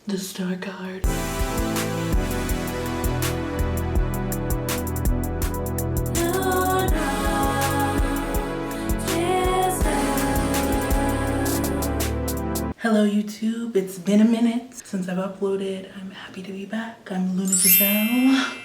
The star card. Hello YouTube, it's been a minute since I've uploaded. I'm happy to be back. I'm Luna Giselle.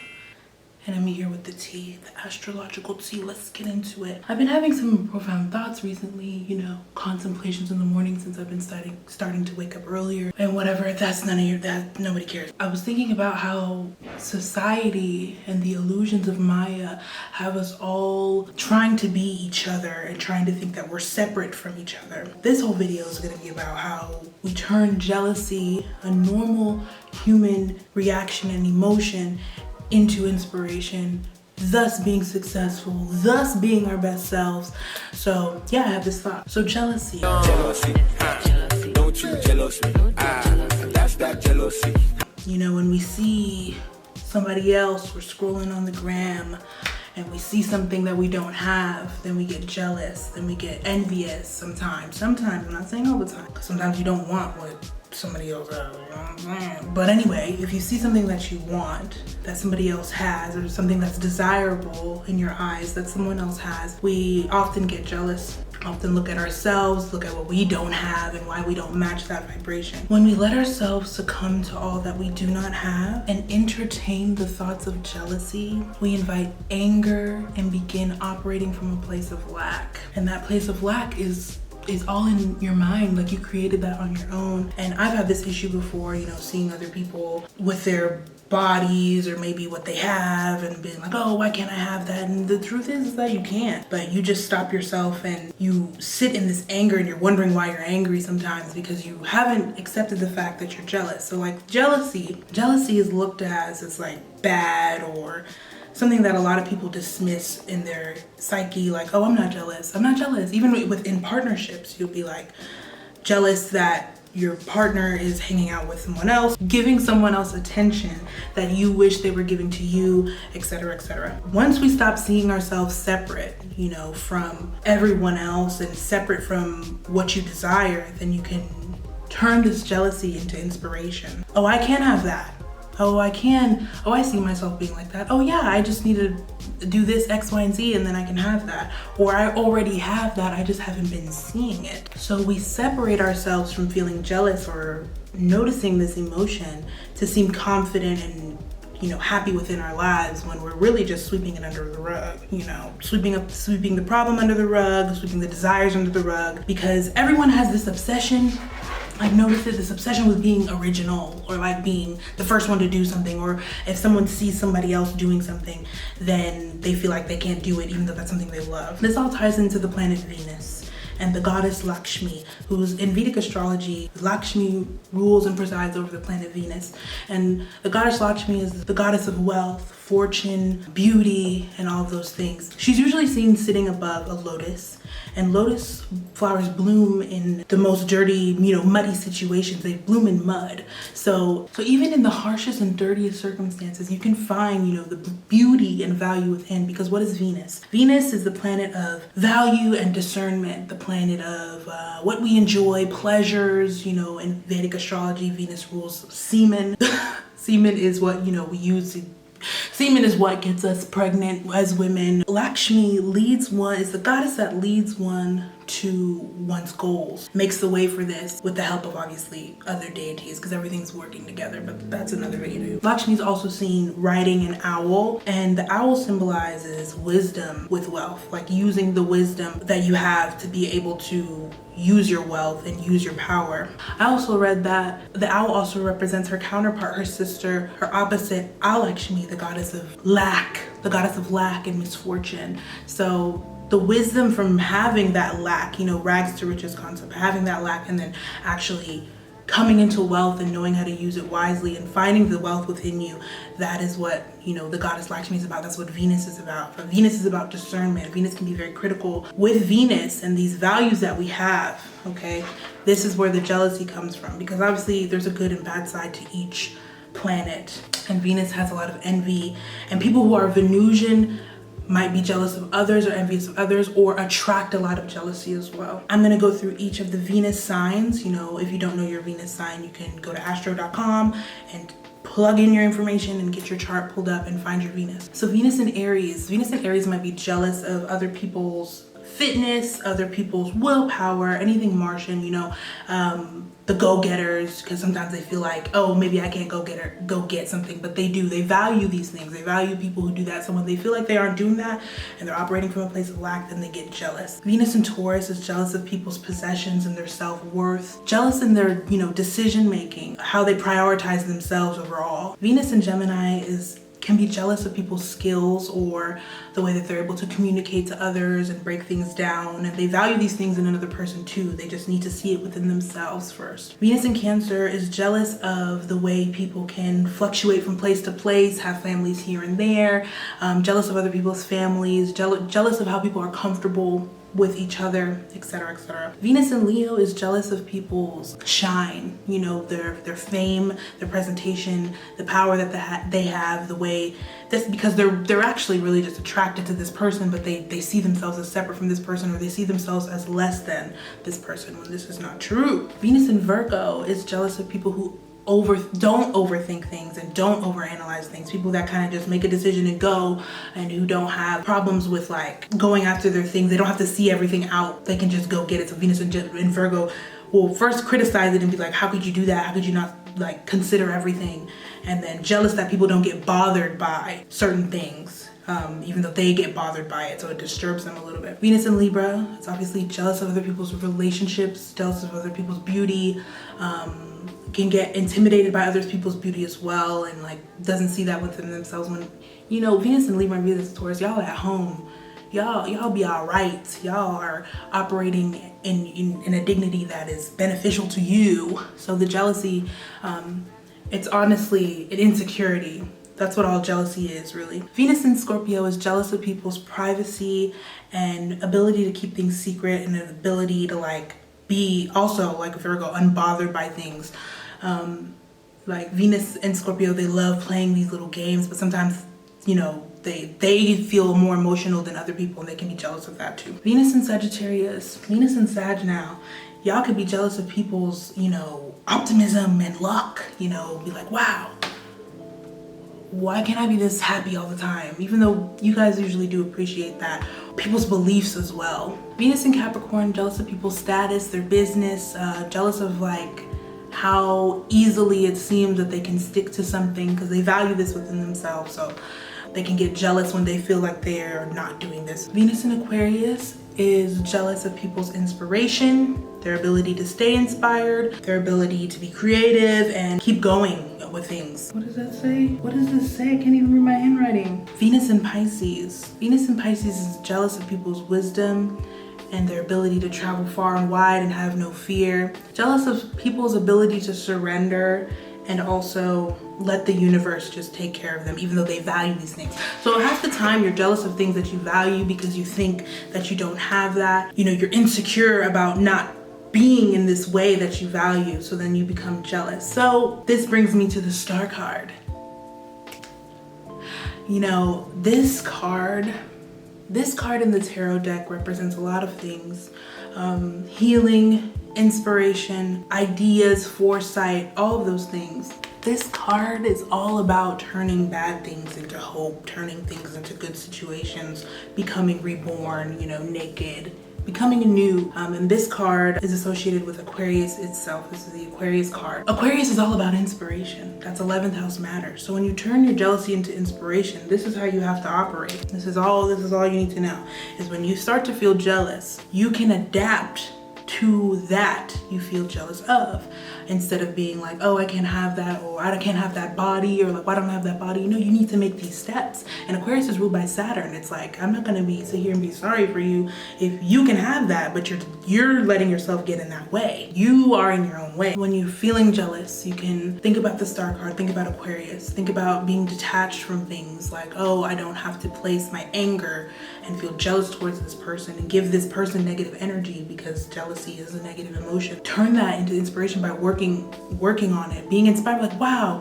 And I'm here with the tea, the astrological tea. Let's get into it. I've been having some profound thoughts recently, you know, contemplations in the morning since I've been starting to wake up earlier and whatever. That's nobody cares. I was thinking about how society and the illusions of Maya have us all trying to be each other and trying to think that we're separate from each other. This whole video is going to be about how we turn jealousy, a normal human reaction and emotion, into inspiration, thus being successful, thus being our best selves. So yeah, I have this thought. So jealousy. Jealousy. Don't you jealous me? That's that jealousy. You know, when we see somebody else, we're scrolling on the gram and we see something that we don't have, then we get jealous, then we get envious sometimes. I'm not saying all the time, because sometimes you don't want what somebody else has, you know what I'm saying? But anyway, if you see something that you want, that somebody else has, or something that's desirable in your eyes that someone else has, we often get jealous, often look at ourselves, look at what we don't have and why we don't match that vibration. When we let ourselves succumb to all that we do not have and entertain the thoughts of jealousy, we invite anger and begin operating from a place of lack. And that place of lack is all in your mind, like you created that on your own. And I've had this issue before, you know, seeing other people with their bodies or maybe what they have and being like, oh, why can't I have that? And the truth is that you can't, but you just stop yourself and you sit in this anger and you're wondering why you're angry sometimes because you haven't accepted the fact that you're jealous. So like jealousy is looked as like bad or something that a lot of people dismiss in their psyche, like, oh, I'm not jealous. Even within partnerships, you'll be like jealous that your partner is hanging out with someone else, giving someone else attention that you wish they were giving to you, etc., etc. Once we stop seeing ourselves separate, you know, from everyone else and separate from what you desire, then you can turn this jealousy into inspiration. Oh, I can't have that. Oh, I see myself being like that. Oh yeah, I just need to do this X, Y, and Z and then I can have that. Or I already have that, I just haven't been seeing it. So we separate ourselves from feeling jealous or noticing this emotion to seem confident and, you know, happy within our lives when we're really just sweeping it under the rug, you know, sweeping the problem under the rug, sweeping the desires under the rug, because everyone has this obsession. I've noticed this obsession with being original or like being the first one to do something, or if someone sees somebody else doing something, then they feel like they can't do it even though that's something they love. This all ties into the planet Venus and the goddess Lakshmi, who's in Vedic astrology, Lakshmi rules and presides over the planet Venus. And the goddess Lakshmi is the goddess of wealth, fortune, beauty, and all of those things. She's usually seen sitting above a lotus, and lotus flowers bloom in the most dirty, you know, muddy situations. They bloom in mud. So even in the harshest and dirtiest circumstances, you can find, you know, the beauty and value within, because what is Venus? Venus is the planet of value and discernment, the planet of what we enjoy, pleasures, you know. In Vedic astrology, Venus rules semen. Semen is what, you know, we use to semen is what gets us pregnant as women. Lakshmi is the goddess that leads one to one's goals, makes the way for this with the help of obviously other deities, because everything's working together, but that's another video. Lakshmi is also seen riding an owl, and the owl symbolizes wisdom with wealth, like using the wisdom that you have to be able to use your wealth and use your power. I also read that the owl also represents her counterpart, her sister, her opposite, Alakshmi, the goddess of lack and misfortune. So the wisdom from having that lack, you know, rags to riches concept, having that lack and then actually coming into wealth and knowing how to use it wisely and finding the wealth within you, that is what, you know, the goddess Lakshmi is about. That's what Venus is about. Venus is about discernment. Venus can be very critical. With Venus and these values that we have, okay, this is where the jealousy comes from, because obviously there's a good and bad side to each planet, and Venus has a lot of envy, and people who are Venusian might be jealous of others or envious of others, or attract a lot of jealousy as well. I'm gonna go through each of the Venus signs. You know, if you don't know your Venus sign, you can go to astro.com and plug in your information and get your chart pulled up and find your Venus. So Venus in Aries might be jealous of other people's fitness, other people's willpower, anything Martian, you know, the go-getters, because sometimes they feel like, oh, maybe I can't go get something, but they do. They value these things. They value people who do that. So when they feel like they aren't doing that and they're operating from a place of lack, then they get jealous. Venus in Taurus is jealous of people's possessions and their self-worth, jealous in their, you know, decision-making, how they prioritize themselves overall. Venus in Gemini can be jealous of people's skills or the way that they're able to communicate to others and break things down. And they value these things in another person too. They just need to see it within themselves first. Venus in Cancer is jealous of the way people can fluctuate from place to place, have families here and there, jealous of other people's families, jealous of how people are comfortable with each other, etc., etc. Venus in Leo is jealous of people's shine, you know, their fame, their presentation, the power that they have, the way that's because they're actually really just attracted to this person, but they see themselves as separate from this person, or they see themselves as less than this person, when this is not true. Venus in Virgo is jealous of people who don't overthink things and don't overanalyze things. People that kind of just make a decision and go, and who don't have problems with like going after their things. They don't have to see everything out. They can just go get it. So Venus in Virgo will first criticize it and be like, how could you do that? How could you not like consider everything? And then jealous that people don't get bothered by certain things, even though they get bothered by it, so it disturbs them a little bit. Venus in Libra, it's obviously jealous of other people's relationships, jealous of other people's beauty, can get intimidated by other people's beauty as well, and like doesn't see that within themselves. When, you know, Venus and Libra and Venus and Taurus, y'all at home, y'all be all right. Y'all are operating in a dignity that is beneficial to you. So the jealousy, it's honestly an insecurity. That's what all jealousy is, really. Venus in Scorpio is jealous of people's privacy and ability to keep things secret, and an ability to like be also like Virgo, unbothered by things. Like Venus and Scorpio, they love playing these little games, but sometimes, you know, they feel more emotional than other people, and they can be jealous of that too. Venus in Sagittarius, Venus in Sag now, y'all could be jealous of people's, you know, optimism and luck, you know, be like, wow, why can't I be this happy all the time? Even though you guys usually do appreciate that. People's beliefs as well. Venus in Capricorn, jealous of people's status, their business, jealous of like how easily it seems that they can stick to something because they value this within themselves. So they can get jealous when they feel like they're not doing this. Venus in Aquarius is jealous of people's inspiration, their ability to stay inspired, their ability to be creative and keep going with things. What does that say? What does this say? I can't even read my handwriting. Venus in Pisces. Venus in Pisces is jealous of people's wisdom and their ability to travel far and wide and have no fear. Jealous of people's ability to surrender and also let the universe just take care of them, even though they value these things. So half the time you're jealous of things that you value because you think that you don't have that. You know, you're insecure about not being in this way that you value, so then you become jealous. So this brings me to the Star card. You know, this card in the tarot deck represents a lot of things. Healing, inspiration, ideas, foresight, all of those things. This card is all about turning bad things into hope, turning things into good situations, becoming reborn, you know, naked, becoming anew. And this card is associated with Aquarius itself. This is the Aquarius card. Aquarius is all about inspiration. That's 11th house matters. So when you turn your jealousy into inspiration, this is how you have to operate. This is all you need to know, is when you start to feel jealous, you can adapt to that you feel jealous of, instead of being like, oh, I can't have that, or I can't have that body, or like, why don't I have that body? You know, you need to make these steps. And Aquarius is ruled by Saturn. It's like, I'm not gonna sit here and be sorry for you if you can have that, but you're letting yourself get in that way. You are in your own way. When you're feeling jealous, you can think about the Star card, think about Aquarius, think about being detached from things like, oh, I don't have to place my anger and feel jealous towards this person and give this person negative energy, because jealousy is a negative emotion. Turn that into inspiration by working on it, being inspired, like, wow,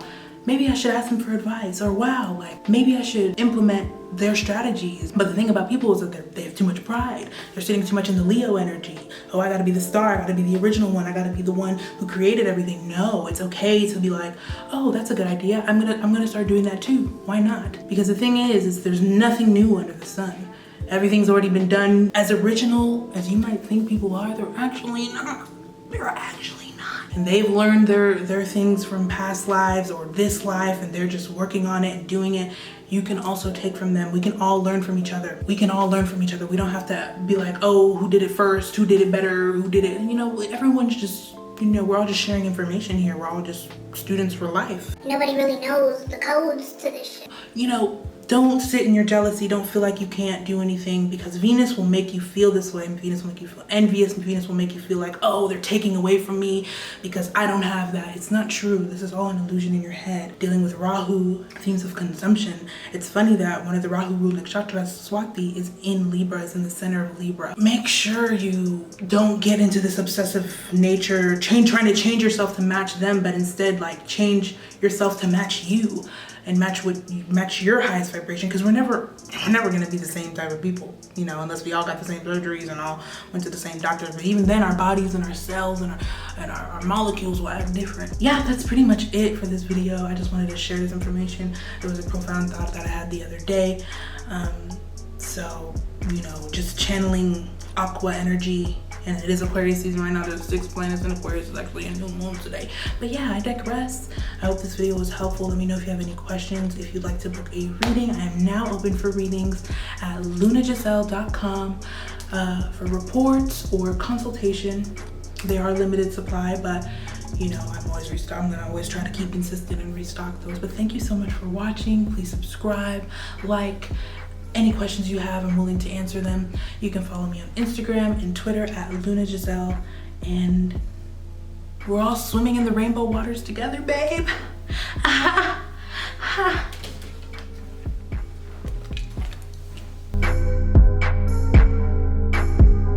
maybe I should ask them for advice, or wow, like maybe I should implement their strategies. But the thing about people is that they have too much pride. They're sitting too much in the Leo energy. Oh, I gotta be the star, I gotta be the original one, I gotta be the one who created everything. No, it's okay to be like, oh, that's a good idea. I'm gonna start doing that too. Why not? Because the thing is there's nothing new under the sun. Everything's already been done. As original as you might think people are, they're actually not. They're actually not. And they've learned their things from past lives or this life, and they're just working on it and doing it. You can also take from them. We can all learn from each other. We can all learn from each other. We don't have to be like, oh, who did it first? Who did it better? Who did it? You know, everyone's just, you know, we're all just sharing information here. We're all just students for life. Nobody really knows the codes to this shit. You know, don't sit in your jealousy. Don't feel like you can't do anything, because Venus will make you feel this way. And Venus will make you feel envious. And Venus will make you feel like, oh, they're taking away from me because I don't have that. It's not true. This is all an illusion in your head. Dealing with Rahu, themes of consumption. It's funny that one of the Rahu ruled nakshatras, Swati, is in Libra, is in the center of Libra. Make sure you don't get into this obsessive nature, trying to change yourself to match them, but instead like change yourself to match you. And match your highest vibration, because we're never gonna be the same type of people, you know, unless we all got the same surgeries and all went to the same doctors. But even then, our bodies and our cells and our molecules will act different. Yeah, that's pretty much it for this video. I just wanted to share this information. It was a profound thought that I had the other day. So, you know, just channeling aqua energy. And it is Aquarius season right now. There's 6 planets in Aquarius. It's actually a new moon today. But yeah, I digress. I hope this video was helpful. Let me know if you have any questions. If you'd like to book a reading, I am now open for readings at giiselle.com for reports or consultation. They are limited supply, but you know, I'm gonna always try to keep consistent and restock those. But thank you so much for watching. Please subscribe, like. Any questions you have, I'm willing to answer them. You can follow me on Instagram and Twitter at giiselle, and we're all swimming in the rainbow waters together, babe.